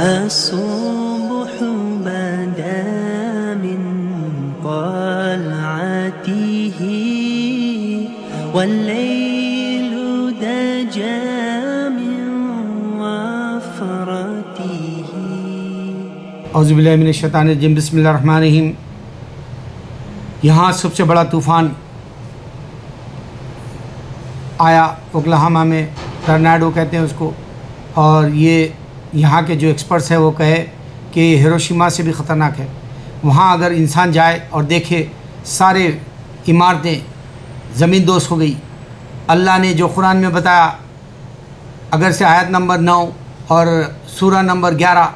الصبح بدا من طلعته والليل دجى من وفرته. اعوذ باللہ من الشیطان الرجیم. بسم اللہ الرحمن الرحیم. یہاں سب سے بڑا طوفان آیا اوکلاہوما میں، ٹرناڈو کہتے ہیں اس کو، اور یہ یہاں کے جو ایکسپرٹس ہیں وہ کہے کہ یہ ہیروشیما سے بھی خطرناک ہے. وہاں اگر انسان جائے اور دیکھے سارے عمارتیں زمین دوز ہو گئی. اللہ نے جو قرآن میں بتایا، اگر سے آیت نمبر 9 اور سورہ نمبر 11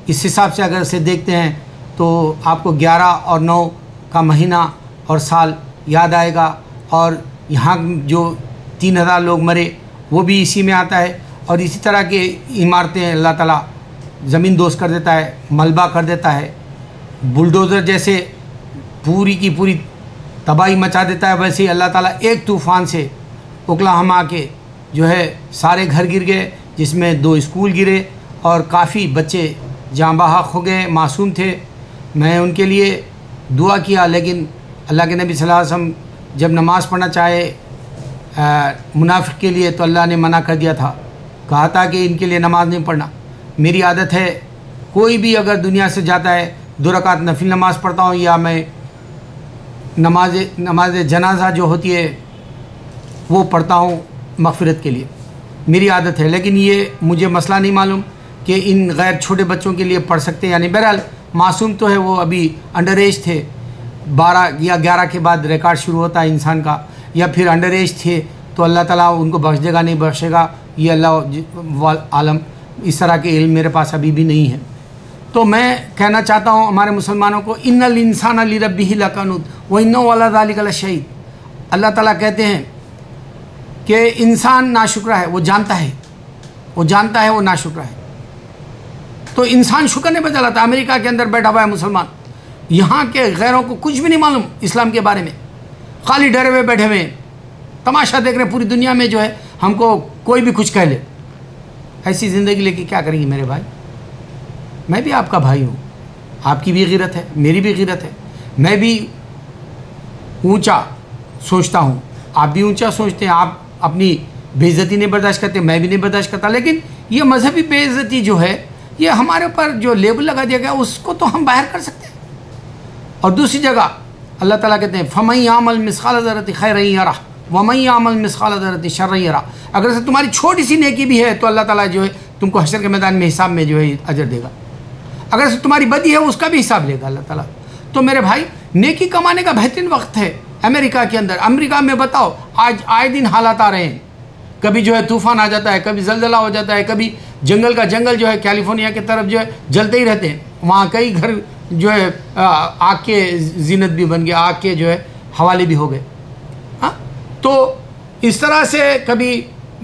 اس حساب سے اگر سے دیکھتے ہیں تو آپ کو 11 اور 9 کا مہینہ اور سال یاد آئے گا. اور یہاں جو 3000 لوگ مرے وہ بھی اسی میں آتا ہے. اور اسی طرح کے عمارتیں اللہ تعالیٰ زمین دوز کر دیتا ہے، ملبہ کر دیتا ہے، بلڈوزر جیسے پوری کی پوری تباہی مچا دیتا ہے. ویسے ہی اللہ تعالیٰ ایک طوفان سے اوکلاہوما کے جو ہے سارے گھر گر گئے، جس میں 2 اسکول گرے اور کافی بچے جاں بحق ہو گئے، معصوم تھے. میں ان کے لیے دعا کیا، لیکن اللہ کے نبی صلی اللہ علیہ وسلم جب نماز پڑھنا چاہے منافق کے لیے تو اللہ نے منع کر دیا تھا، کہا تھا کہ ان کے لیے نماز نہیں پڑھنا. میری عادت ہے کوئی بھی اگر دنیا سے جاتا ہے 2 رکعت نفل نماز پڑھتا ہوں، یا میں نماز جنازہ جو ہوتی ہے وہ پڑھتا ہوں مغفرت کے لیے، میری عادت ہے. لیکن یہ مجھے مسئلہ نہیں معلوم کہ ان غیر چھوٹے بچوں کے لیے پڑھ سکتے ہیں یا نہیں. بہرحال معصوم تو ہے، وہ ابھی انڈر ایج تھے. 12 یا 11 کے بعد ریکارڈ شروع ہوتا ہے انسان کا، یا پھر انڈر ایج تھے تو اللہ تعالیٰ ان کو بخش دے گا نہیں بخشے گا، یہ اللہ عالم. اس طرح کے علم میرے پاس ابھی بھی نہیں ہے. تو میں کہنا چاہتا ہوں ہمارے مسلمانوں کو، ان الانسان لربہ لکنود وانہ علی ذلک لشہید. اللہ تعالیٰ کہتے ہیں کہ انسان ناشکرا ہے، وہ جانتا ہے وہ ناشکرا ہے. تو انسان شکر نہیں بجا لاتا. امریکہ کے اندر بیٹھا ہوا ہے مسلمان، یہاں کے غیروں کو کچھ بھی نہیں معلوم اسلام کے بارے میں، خالی ڈرے ہوئے بیٹھے ہوئے ہیں، تماشا دیکھ رہے ہیں پوری دنیا میں. جو ہے ہم کو کوئی بھی کچھ کہہ لے. ایسی زندگی لے کے کیا کریں گے میرے بھائی؟ میں بھی آپ کا بھائی ہوں، آپ کی بھی غیرت ہے، میری بھی غیرت ہے. میں بھی اونچا سوچتا ہوں، آپ بھی اونچا سوچتے ہیں. آپ اپنی بے عزتی نہیں برداشت کرتے، میں بھی نہیں برداشت کرتا. لیکن یہ مذہبی بے عزتی جو ہے، یہ ہمارے اوپر جو لیبل لگا دیا گیا اس کو تو ہم باہر کر سکتے ہیں. اور دوسری جگہ اللہ تعالیٰ کہتے ہیں فَمَن يَعْمَلْ مِثْقَالَ ذَرَّةٍ خَيْرًا يَرَهُ وَمَن يَعْمَلْ مِثْقَالَ ذَرَّةٍ شَرًّا يَرَهُ. اگر سے تمہاری چھوٹی سی نیکی بھی ہے تو اللہ تعالیٰ جو ہے تم کو حشر کے میدان میں حساب میں جو ہے اجر دے گا. اگر سے تمہاری بدی ہے اس کا بھی حساب لے گا اللہ تعالیٰ. تو میرے بھائی، نیکی کمانے کا بہترین وقت ہے امریکہ کے اندر. امریکہ میں بتاؤ آج آئے دن حالات آ رہے ہیں، کبھی جو ہے طوفان آ جاتا ہے، کبھی زلزلہ ہو جاتا ہے، کبھی جنگل کا جنگل جو ہے کیلیفورنیا کی طرف جو ہے جلتے ہی رہتے ہیں. وہاں کئی گھر جو ہے آگ کے زینت بھی بن گئے، آگ کے جو ہے حوالے بھی ہو گئے. ہاں، تو اس طرح سے کبھی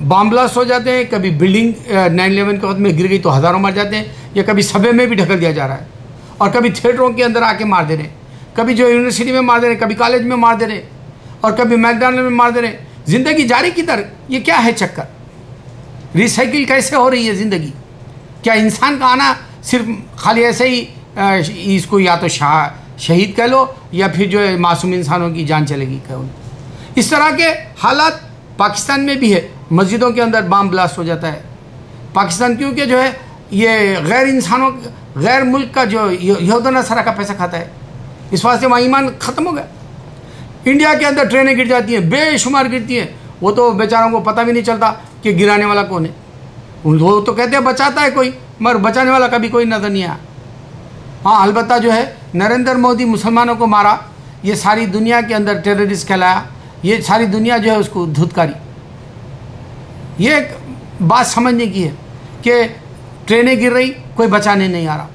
بام بلاسٹ ہو جاتے ہیں، کبھی بلڈنگ 9/11 کے وقت میں گر گئی تو ہزاروں مر جاتے ہیں، یا کبھی سبوے میں بھی ڈھکل دیا جا رہا ہے، اور کبھی تھیٹروں کے اندر آ کے مار دے رہے ہیں، کبھی جو یونیورسٹی میں مار دے رہے ہیں، کبھی کالج میں مار دے رہے ہیں، اور کبھی میکڈونلڈ میں مار دے رہے ہیں. زندگی جاری کی طرح یہ کیا ہے چکر؟ ریسائیکل کیسے ہو رہی ہے زندگی؟ کیا انسان کا آنا صرف خالی ایسے ہی اس کو یا تو شہید کہہ لو، یا پھر جو ہے معصوم انسانوں کی جان چلے گی کہو؟ اس طرح کے حالات پاکستان میں بھی ہے. مسجدوں کے اندر بام بلاسٹ ہو جاتا ہے. پاکستان کیونکہ جو ہے یہ غیر انسانوں، غیر ملک کا جو یہود و نصارہ کا پیسہ کھاتا ہے، اس واسطے وہاں ایمان ختم ہو گیا. انڈیا کے اندر ٹرینیں گر جاتی ہیں، بے شمار گرتی ہیں، وہ تو بیچاروں کو پتہ بھی نہیں چلتا کہ گرانے والا کون ہے. وہ تو کہتے ہیں بچاتا ہے کوئی، مگر بچانے والا کبھی کوئی نظر نہیں آیا. ہاں، البتہ جو ہے نریندر مودی مسلمانوں کو مارا، یہ ساری دنیا کے اندر ٹیررسٹ کہلایا، یہ ساری دنیا جو ہے اس کو دھتکاری. یہ ایک بات سمجھنے کی ہے کہ ٹرینیں گر رہی، کوئی بچانے نہیں آ رہا،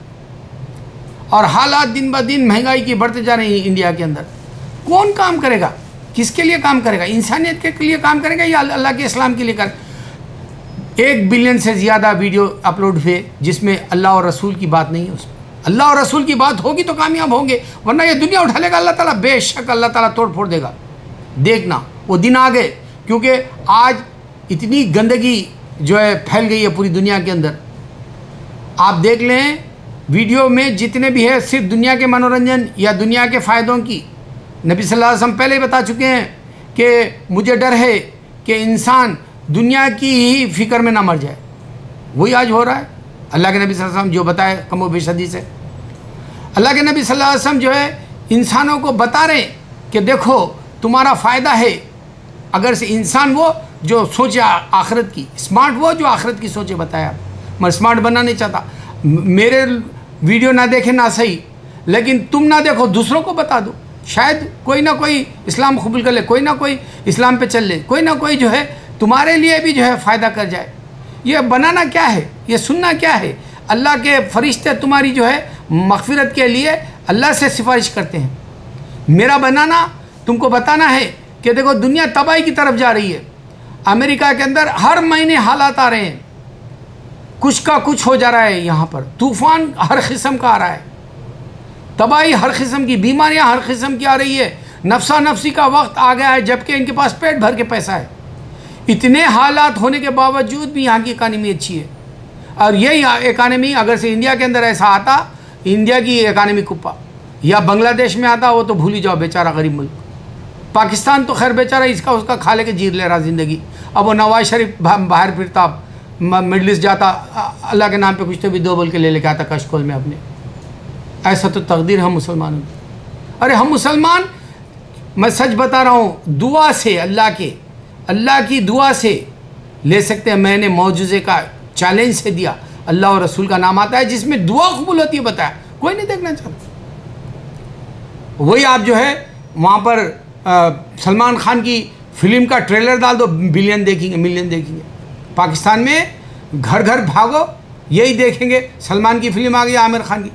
اور حالات دن بہ دن مہنگائی کی بڑھتے جا رہی ہیں انڈیا کے اندر. کون کام کرے گا؟ کس کے لیے کام کرے گا؟ انسانیت کے لیے کام کرے گا یا اللہ کے اسلام کے لیے کرے گا؟ 1 بلین سے زیادہ ویڈیو اپلوڈ ہوئے جس میں اللہ اور رسول کی بات نہیں ہے. اس میں اللہ اور رسول کی بات ہوگی تو کامیاب ہوں گے، ورنہ یہ دنیا اٹھا لے گا اللہ تعالیٰ. بے شک اللہ تعالیٰ توڑ پھوڑ دے گا. دیکھنا وہ دن آ گئے، کیونکہ آج اتنی گندگی جو ہے پھیل گئی ہے پوری دنیا کے اندر. آپ دیکھ لیں ویڈیو میں جتنے بھی ہے صرف دنیا کے منورنجن یا دنیا کے فائدوں کی. نبی صلی اللہ علیہ وسلم پہلے ہی بتا چکے ہیں کہ مجھے ڈر ہے کہ انسان دنیا کی ہی فکر میں نہ مر جائے. وہی آج ہو رہا ہے. اللہ کے نبی صلی اللہ علیہ وسلم جو بتائے کم و بیش حدیث ہے. اللہ کے نبی صلی اللہ علیہ وسلم جو ہے انسانوں کو بتا رہے ہیں کہ دیکھو تمہارا فائدہ ہے اگر سے انسان وہ جو سوچے آخرت کی، اسمارٹ وہ جو آخرت کی سوچے. بتایا میں اسمارٹ بننا نہیں چاہتا، میرے ویڈیو نہ دیکھیں نہ صحیح، لیکن تم نہ دیکھو دوسروں کو بتا دو، شاید کوئی نہ کوئی اسلام قبول کر لے، کوئی نہ کوئی اسلام پہ چل لے، کوئی نہ کوئی جو ہے تمہارے لیے بھی جو ہے فائدہ کر جائے. یہ بنانا کیا ہے، یہ سننا کیا ہے؟ اللہ کے فرشتے تمہاری جو ہے مغفرت کے لیے اللہ سے سفارش کرتے ہیں. میرا بنانا تم کو بتانا ہے کہ دیکھو دنیا تباہی کی طرف جا رہی ہے. امریکہ کے اندر ہر مہینے حالات آ رہے ہیں، کچھ کا کچھ ہو جا رہا ہے. یہاں پر طوفان ہر قسم کا آ رہا ہے، تباہی ہر قسم کی، بیماریاں ہر قسم کی آ رہی ہے. نفسا نفسی کا وقت آ گیا ہے جبکہ ان کے پاس پیٹ بھر کے پیسہ ہے. اتنے حالات ہونے کے باوجود بھی یہاں کی اکانومی اچھی ہے. اور یہی اکانومی اگر سے انڈیا کے اندر ایسا آتا، انڈیا کی اکانومی کپا، یا بنگلہ دیش میں آتا وہ تو بھول ہی جاؤ، بیچارہ غریب ملک. پاکستان تو خیر بیچارہ اس کا کھا لے کے جیر لے رہا زندگی. اب وہ نواز شریف باہر پھرتا، مڈل ایسٹ جاتا، اللہ کے نام پہ کچھ تو بھی دو بول کے لے کے آتا کشکول میں اپنے. ایسا تو تقدیر ہم مسلمانوں کی. ارے ہم مسلمان، میں سچ بتا رہا ہوں، دعا سے اللہ کی دعا سے لے سکتے ہیں. میں نے معجزے کا چیلنج سے دیا، اللہ اور رسول کا نام آتا ہے جس میں دعا قبول ہوتی ہے، بتایا کوئی نہیں دیکھنا چاہتا. وہی آپ جو ہے وہاں پر سلمان خان کی فلم کا ٹریلر ڈال دو، ملین دیکھیں گے. پاکستان میں گھر گھر بھاگو یہی دیکھیں گے، سلمان کی فلم آ گئی، عامر خان کی.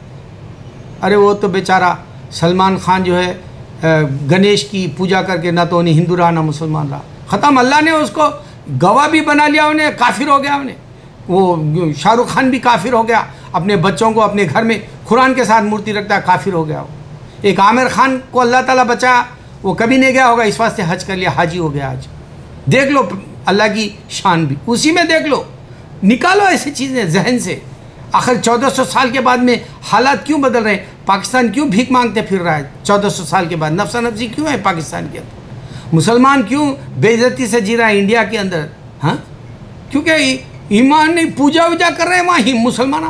ارے وہ تو بیچارہ سلمان خان جو ہے گنیش کی پوجا کر کے نہ تو انہیں ہندو رہا نہ مسلمان رہا. ختم. اللہ نے اس کو گواہ بھی بنا لیا، انہیں کافر ہو گیا. انہیں وہ شاہ رخ خان بھی کافر ہو گیا، اپنے بچوں کو اپنے گھر میں قرآن کے ساتھ مورتی رکھتا ہے، کافر ہو گیا. ایک عامر خان کو اللہ تعالیٰ بچایا، وہ کبھی نہیں گیا ہوگا، اس واسطے حج کر لیا، حاجی ہو گیا آج. دیکھ لو اللہ کی شان بھی اسی میں دیکھ لو. نکالو ایسی چیزیں ذہن سے. آخر 1400 سال کے بعد میں حالات کیوں بدل رہے ہیں؟ پاکستان کیوں بھیک مانگتے پھر رہا ہے 1400 سال کے بعد؟ نفسا نفسی کیوں ہے پاکستان کے اندر؟ مسلمان کیوں بے عزتی سے جی رہا ہے انڈیا کے اندر؟ ہاں، کیونکہ ایمان نہیں، پوجا ووجا کر رہے ہیں وہاں ہی مسلمان.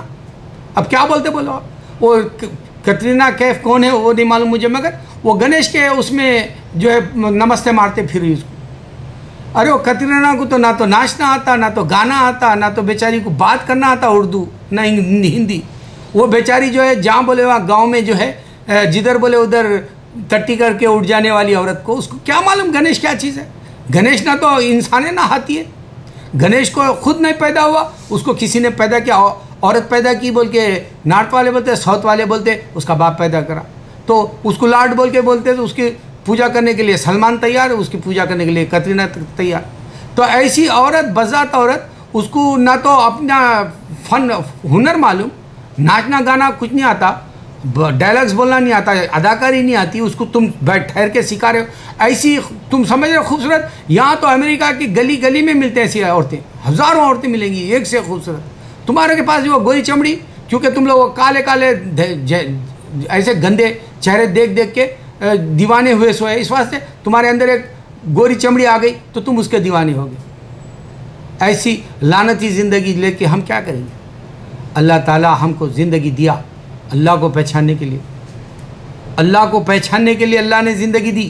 اب کیا بولتے بولو آپ. وہ کترینہ کیف کون ہے وہ نہیں معلوم مجھے، مگر وہ گنیش کے اس میں جو ہے نمستے مارتے پھر اس کو. ارے وہ کترینہ کو تو نہ تو ناچنا آتا، نہ تو گانا آتا، نہ تو بیچاری کو بات کرنا آتا اردو، نہ ہندی. وہ بیچاری جو ہے جہاں بولے وہاں گاؤں میں جو ہے جدھر بولے ادھر ٹٹی کر کے اٹھ جانے والی عورت کو، اس کو کیا معلوم گنیش کیا چیز ہے؟ گنیش نہ تو انسان ہے نہ ہاتھی ہے. گنیش کو خود نہیں پیدا ہوا، اس کو کسی نے پیدا کیا. عورت پیدا کی بول کے نارتھ والے بولتے، ساؤتھ والے بولتے اس کا باپ پیدا کرا. تو اس کو لاڈ بول کے بولتے، تو اس کی پوجا کرنے کے لیے سلمان تیار ہے، اس کی پوجا کرنے کے لیے کترینہ تیار. تو ایسی عورت بذات عورت، اس کو نہ تو اپنا فن ہنر معلوم، ناچنا گانا کچھ نہیں آتا، ڈائلاگس بولنا نہیں آتا، اداکاری نہیں آتی، اس کو تم بیٹھ ٹھہر کے سکھا رہے ہو. ایسی تم سمجھ رہے ہو خوبصورت؟ یہاں تو امریکہ کی گلی گلی میں ملتے ہیں ایسی عورتیں، ہزاروں عورتیں ملیں گی ایک سے خوبصورت. تمہارے کے پاس جو گوری چمڑی، کیونکہ تم لوگ کالے کالے ایسے گندے چہرے دیکھ دیکھ کے دیوانے ہوئے سوئے، اس واسطے تمہارے اندر ایک گوری چمڑی آ گئی تو تم اس کے دیوانے ہو گئے. ایسی لعنتی زندگی لے کے ہم کیا کریں گے؟ اللہ تعالیٰ ہم کو زندگی دیا اللہ کو پہچاننے کے لیے. اللہ کو پہچاننے کے لیے اللہ نے زندگی دی.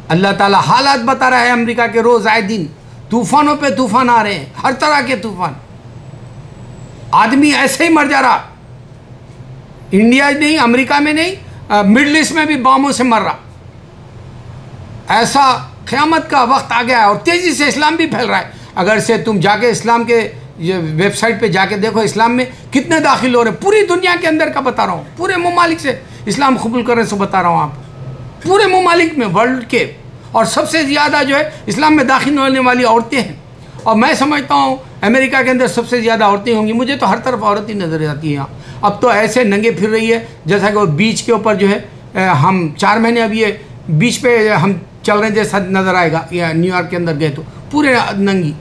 اللہ تعالیٰ حالات بتا رہا ہے امریکہ کے، روز آئے دن طوفانوں پہ طوفان آ رہے ہیں، ہر طرح کے طوفان. آدمی ایسے ہی مر جا رہا، انڈیا نہیں، امریکہ میں نہیں، مڈل ایسٹ میں بھی باموں سے مر رہا. ایسا قیامت کا وقت آ گیا ہے اور تیزی سے اسلام بھی پھیل رہا ہے. اگر سے تم جا کے اسلام کے ویب سائٹ پہ جا کے دیکھو اسلام میں کتنے داخل ہو رہے ہیں. پوری دنیا کے اندر کا بتا رہا ہوں، پورے ممالک سے اسلام قبول کرنے سے بتا رہا ہوں. آپ پورے ممالک میں ورلڈ کے، اور سب سے زیادہ جو ہے اسلام میں داخل ہونے والی عورتیں ہیں. اور میں سمجھتا ہوں امریکہ کے اندر سب سے زیادہ عورتیں ہوں گی. مجھے تو ہر طرف عورت ہی نظر آتی ہے یہاں. اب تو ایسے ننگے پھر رہی ہے جیسا کہ وہ بیچ کے اوپر جو ہے ہم 4 مہینے اب یہ بیچ پہ ہم چل رہے ہیں جیسا نظر آئے گا. یا نیو یارک کے اندر گئے تو پورے ننگی.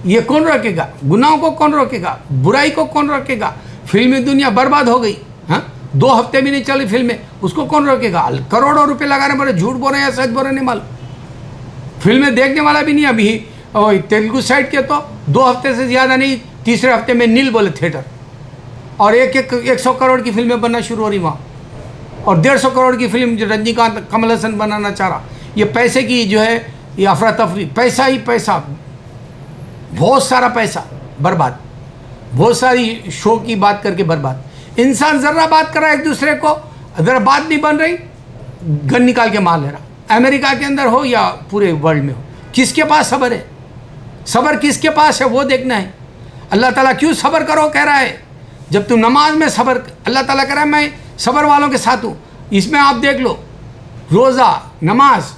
یہ کون روکے گا؟ گناہوں کو کون روکے گا؟ برائی کو کون روکے گا؟ فلمی دنیا برباد ہو گئی. ہاں 2 ہفتے بھی نہیں چلی فلمیں, اس کو کون روکے گا؟ کروڑوں روپے لگانے پڑے, جھوٹ بول رہے ہیں یا سچ بول رہے ہیں نہیں معلوم. فلمیں دیکھنے والا بھی نہیں. ابھی تیلگو سائڈ کے تو 2 ہفتے سے زیادہ نہیں, تیسرے ہفتے میں نیل بولے تھیٹر, اور 100 کروڑ کی فلمیں بننا شروع ہو رہی وہاں, اور 150 کروڑ کی فلم جو رجنی کانت کمل ہسن بنانا چاہ رہا. یہ پیسے کی جو ہے یہ افراتفری, پیسہ ہی پیسہ, بہت سارا پیسہ برباد, بہت ساری شو کی بات کر کے برباد. انسان ذرا بات کر رہا ہے ایک دوسرے کو, ذرا بات نہیں بن رہی, گن نکال کے مار لے رہا. امریکہ کے اندر ہو یا پورے ورلڈ میں ہو, کس کے پاس صبر ہے؟ صبر کس کے پاس ہے وہ دیکھنا ہے. اللہ تعالیٰ کیوں صبر کرو کہہ رہا ہے؟ جب تم نماز میں صبر, اللہ تعالیٰ کہہ رہا ہے میں صبر والوں کے ساتھ ہوں. اس میں آپ دیکھ لو, روزہ, نماز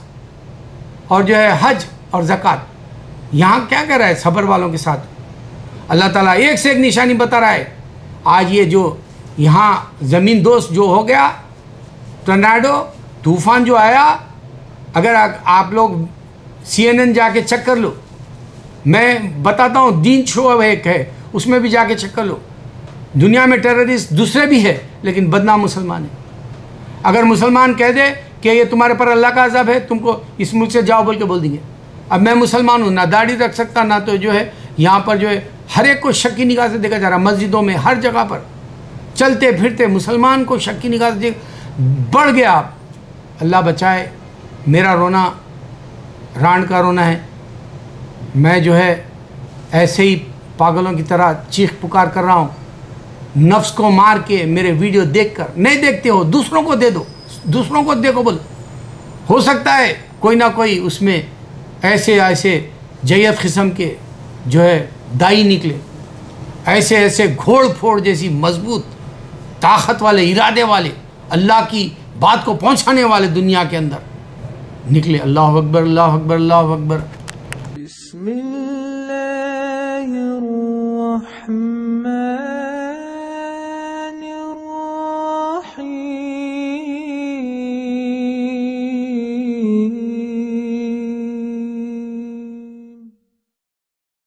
اور جو ہے حج اور زکوٰۃ, یہاں کیا کہہ رہا ہے؟ صبر والوں کے ساتھ. اللہ تعالیٰ ایک سے ایک نشانی بتا رہا ہے. آج یہ جو یہاں زمین دوست جو ہو گیا, ٹورناڈو طوفان جو آیا, اگر آپ لوگ CNN جا کے چیک کر لو, میں بتاتا ہوں دین شو ایک ہے, اس میں بھی جا کے چیک کر لو. دنیا میں ٹیررسٹ دوسرے بھی ہے لیکن بدنام مسلمان ہے. اگر مسلمان کہہ دے کہ یہ تمہارے پر اللہ کا عذاب ہے, تم کو اس ملک سے جاؤ بول کے بول دیں گے. اب میں مسلمان ہوں, نہ داڑھی رکھ سکتا, نہ تو جو ہے یہاں پر جو ہے ہر ایک کو شک کی نگاہ سے دیکھا جا رہا. مسجدوں میں ہر جگہ پر چلتے پھرتے مسلمان کو شک کی نگاہ سے بڑھ گیا. اللہ بچائے. میرا رونا رانڈ کا رونا ہے. میں جو ہے ایسے ہی پاگلوں کی طرح چیخ پکار کر رہا ہوں. نفس کو مار کے میرے ویڈیو دیکھ کر, نہیں دیکھتے ہو دوسروں کو دے دو, دوسروں کو دیکھو. بول ہو سکتا ہے کوئی نہ کوئی اس میں ایسے جیت قسم کے جو ہے دائی نکلے, ایسے گھوڑ پھوڑ جیسی مضبوط طاقت والے, ارادے والے, اللہ کی بات کو پہنچانے والے دنیا کے اندر نکلے. اللہ اکبر, اللہ اکبر, اللہ اکبر.